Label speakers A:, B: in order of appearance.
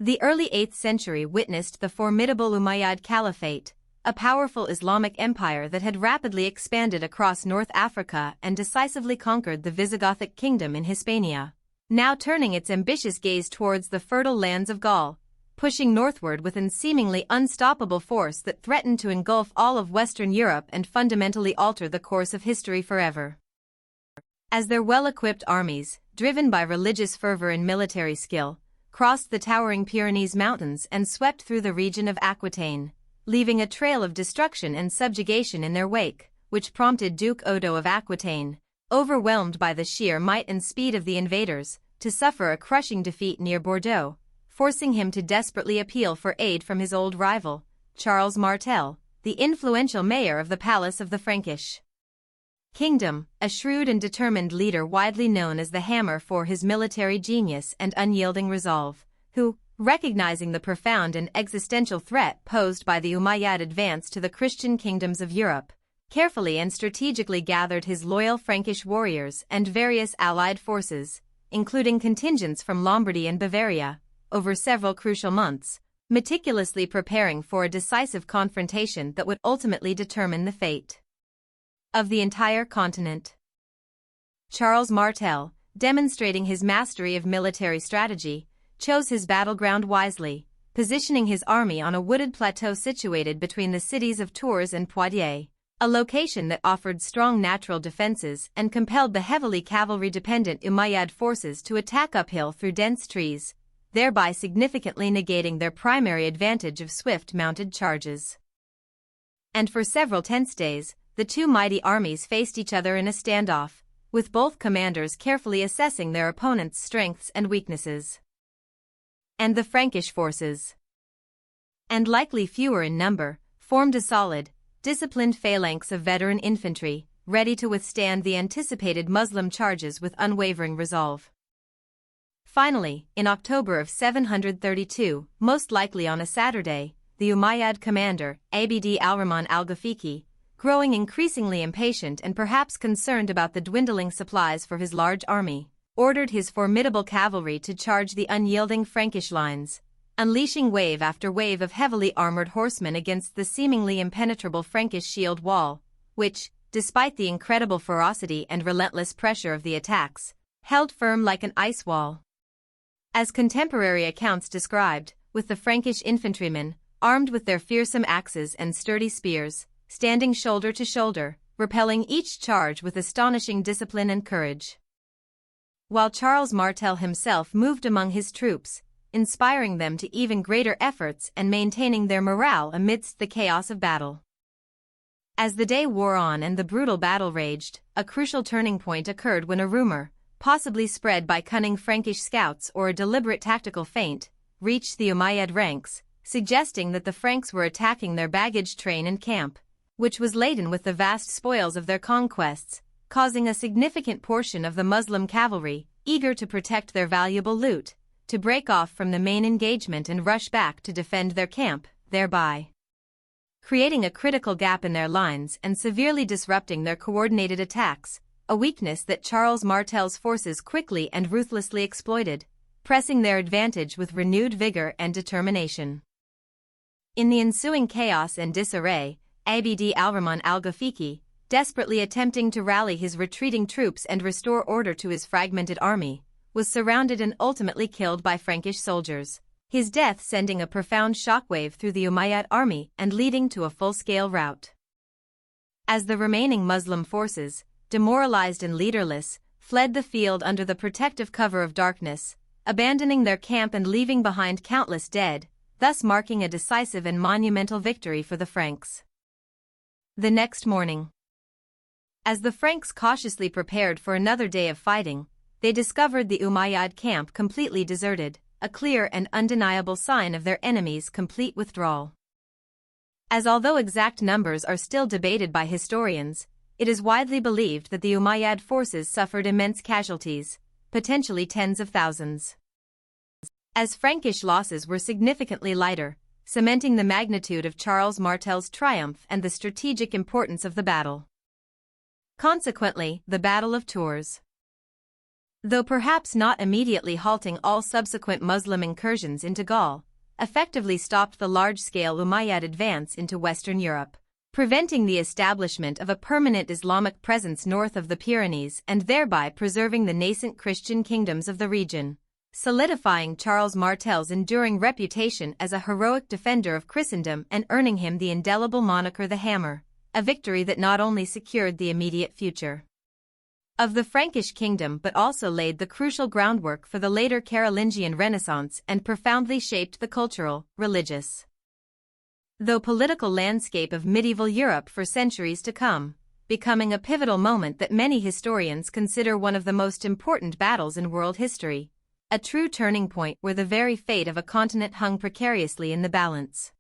A: The early 8th century witnessed the formidable Umayyad Caliphate, a powerful Islamic empire that had rapidly expanded across North Africa and decisively conquered the Visigothic kingdom in Hispania, now turning its ambitious gaze towards the fertile lands of Gaul, pushing northward with an seemingly unstoppable force that threatened to engulf all of Western Europe and fundamentally alter the course of history forever. As their well-equipped armies, driven by religious fervor and military skill, crossed the towering Pyrenees Mountains and swept through the region of Aquitaine, leaving a trail of destruction and subjugation in their wake, which prompted Duke Odo of Aquitaine, overwhelmed by the sheer might and speed of the invaders, to suffer a crushing defeat near Bordeaux, forcing him to desperately appeal for aid from his old rival, Charles Martel, the influential mayor of the Palace of the Frankish Kingdom, a shrewd and determined leader widely known as the Hammer for his military genius and unyielding resolve, who, recognizing the profound and existential threat posed by the Umayyad advance to the Christian kingdoms of Europe, carefully and strategically gathered his loyal Frankish warriors and various allied forces, including contingents from Lombardy and Bavaria, over several crucial months, meticulously preparing for a decisive confrontation that would ultimately determine the fate of the entire continent. Charles Martel, demonstrating his mastery of military strategy, chose his battleground wisely, positioning his army on a wooded plateau situated between the cities of Tours and Poitiers, a location that offered strong natural defenses and compelled the heavily cavalry-dependent Umayyad forces to attack uphill through dense trees, thereby significantly negating their primary advantage of swift mounted charges. And for several tense days, the two mighty armies faced each other in a standoff, with both commanders carefully assessing their opponent's strengths and weaknesses. And the Frankish forces, and likely fewer in number, formed a solid, disciplined phalanx of veteran infantry, ready to withstand the anticipated Muslim charges with unwavering resolve. Finally, in October of 732, most likely on a Saturday, the Umayyad commander, Abd al-Rahman al-Ghafiqi, growing increasingly impatient and perhaps concerned about the dwindling supplies for his large army, ordered his formidable cavalry to charge the unyielding Frankish lines, unleashing wave after wave of heavily armored horsemen against the seemingly impenetrable Frankish shield wall, which, despite the incredible ferocity and relentless pressure of the attacks, held firm like an ice wall. As contemporary accounts described, with the Frankish infantrymen, armed with their fearsome axes and sturdy spears, standing shoulder to shoulder, repelling each charge with astonishing discipline and courage, while Charles Martel himself moved among his troops, inspiring them to even greater efforts and maintaining their morale amidst the chaos of battle. As the day wore on and the brutal battle raged, a crucial turning point occurred when a rumor, possibly spread by cunning Frankish scouts or a deliberate tactical feint, reached the Umayyad ranks, suggesting that the Franks were attacking their baggage train and camp, which was laden with the vast spoils of their conquests, causing a significant portion of the Muslim cavalry, eager to protect their valuable loot, to break off from the main engagement and rush back to defend their camp, thereby creating a critical gap in their lines and severely disrupting their coordinated attacks, a weakness that Charles Martel's forces quickly and ruthlessly exploited, pressing their advantage with renewed vigor and determination. In the ensuing chaos and disarray, Abd al-Rahman al-Ghafiqi, desperately attempting to rally his retreating troops and restore order to his fragmented army, was surrounded and ultimately killed by Frankish soldiers, his death sending a profound shockwave through the Umayyad army and leading to a full-scale rout. As the remaining Muslim forces, demoralized and leaderless, fled the field under the protective cover of darkness, abandoning their camp and leaving behind countless dead, thus marking a decisive and monumental victory for the Franks. The next morning, as the Franks cautiously prepared for another day of fighting, they discovered the Umayyad camp completely deserted, a clear and undeniable sign of their enemies' complete withdrawal. As although exact numbers are still debated by historians, it is widely believed that the Umayyad forces suffered immense casualties, potentially tens of thousands, as Frankish losses were significantly lighter, cementing the magnitude of Charles Martel's triumph and the strategic importance of the battle. Consequently, the Battle of Tours though perhaps not immediately halting all subsequent Muslim incursions into Gaul, effectively stopped the large-scale Umayyad advance into Western Europe, preventing the establishment of a permanent Islamic presence north of the Pyrenees and thereby preserving the nascent Christian kingdoms of the region, solidifying Charles Martel's enduring reputation as a heroic defender of Christendom and earning him the indelible moniker the Hammer, a victory that not only secured the immediate future of the Frankish kingdom but also laid the crucial groundwork for the later Carolingian Renaissance and profoundly shaped the cultural, religious, though political landscape of medieval Europe for centuries to come, becoming a pivotal moment that many historians consider one of the most important battles in world history, a true turning point where the very fate of a continent hung precariously in the balance.